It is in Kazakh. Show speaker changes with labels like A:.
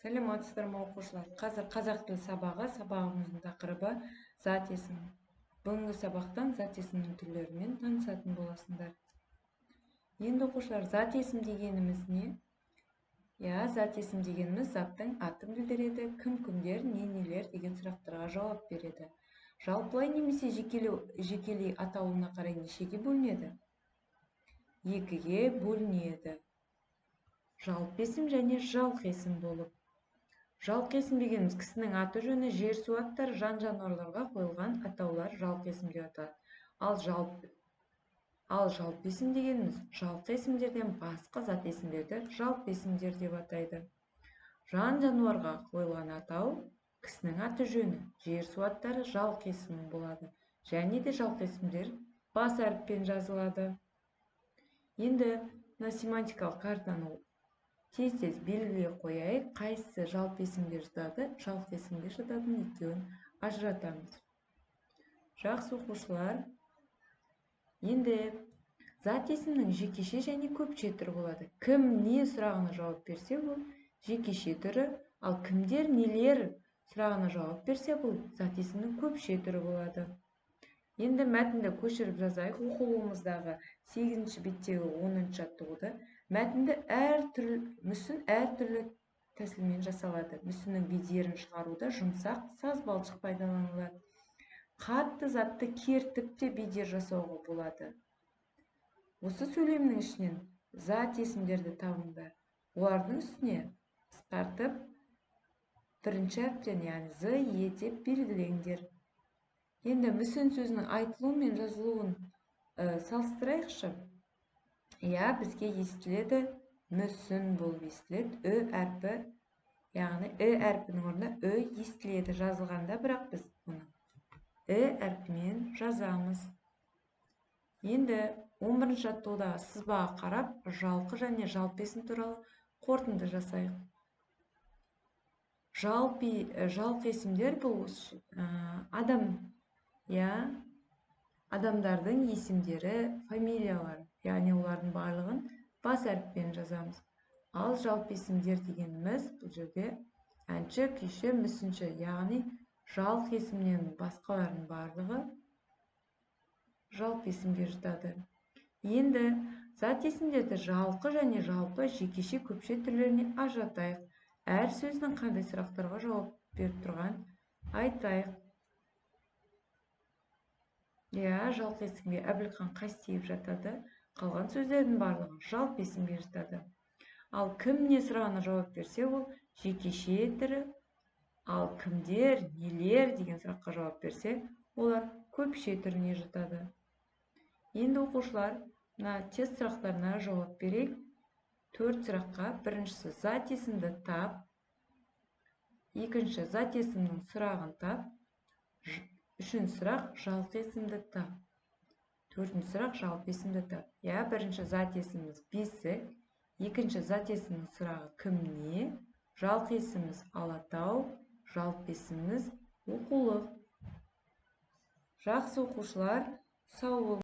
A: Саламатсыздар ма оқушылар? Қазір қазақ тілі сабағымыздың тақырыбы зат есім. Бүгінгі сабақтан зат есімнің түрлерімен танысатын боласыңдар. Енді оқушылар, зат есім дегеніміз не? Зат есім дегеніміз заттың атын білдіреді, кімдер, нелер деген сұрақтарға жауап береді. Жалпылай немесе жекелей атауына қарай нешеге бөлінеді? Екіге бөлінеді. Жалпы есім және жалқы есім болып. Жалқы есім дегеніміз кісінің аты жөні, жер су аттары, жан-жануарларға қойылған атаулар жалқы есім деп аталады. Ал жалпы есім дегеніміз жалқы есімдерден басқа зат есімдерді жалпы есімдер деп атайды. Жан-жануарға қойылған атау кісінің аты жөні, жер су аттары жалқы есім болады. Және де жалқы есімдер бас әріппен жазылады. Енді семантикалық картаны тез белгілей қояйық, қайсысы жалпы есімге жатады, жалқы есімге жататын екеуін ажыратамыз. Жақсы оқушылар, енді зат есімнің жекеше және көпше түрі болады. Кім не сұрағына жауап берсе, бұл жекеше түрі, ал кімдер нелер сұрағына жауап берсе, бұл зат есімнің көпше түрі болады. Енді мәтінді көшіріп жазайық. Оқулығымыздағы 8-ші беттегі 10-ші жаттығуды. Мәтінді мүсін әртүрлі тәсілмен жасалады. Мүсіннің бедерін шығаруда жұмсақ саз балшық пайдаланылады. Қатты затты кертіп те бедер жасауға болады. Осы сөйлемнің ішінен зат есімдерді табыңдар. Олардың үстіне қысқартып бірінші әріптен, яғни з, е деп белгілеңдер. Енді мүсін сөзінің айтылуы мен жазылуын салыстырайықшы. Бізге естіледі мүсін болып естіледі. Ү әрпі, яғни ү әрпінің орнына ү естіледі жазылғанда, бірақ біз оны ү әрпімен жазамыз. Енді 11-ші жаттығудағы сызбаға қарап, жалқы және жалпы есім туралы қорытынды жасайық. Жалқы есімдер бұл адамдардың есімдері, фамилиялар, яғни олардың барлығын бас әріппен жазамыз. Ал жалпы есімдер дегеніміз бұл жерде әнші, күйші, мүсінші, яғни жалқы есімнен басқалардың барлығы жалпы есімге жатады. Енді зат есімдерді жалқы және жалпы, жекеше, көпше түрлеріне ажыратайық. Әр сөздің қандай сұрақтарға жауап беріп тұрған айтайық. Жалқы есімге Әбілхан Қастеев жатады. Қалған сөздердің барлығы жалпы есімге жатады. Ал кім не сұрағына жауап берсе, ол жекеше түрі. Ал кімдер, нелер деген сұраққа жауап берсе, олар көпше түріне жатады. Енді оқушылар, тест сұрақтарына жауап берейік. 4 сұраққа. Біріншісі зат есімді тап. Екінші зат есімнің сұрағын тап. Үшінші сұрақ жалпы есімді тап. Төртінші сұрақ жалпы есімді тап. Бірінші зат есіміміз бесік. Екінші зат есімнің сұрағы кім не. Жалпы есіміміз алатау. Жалпы есіміміз оқулық. Жақсы оқушылар, сау болыңыздар.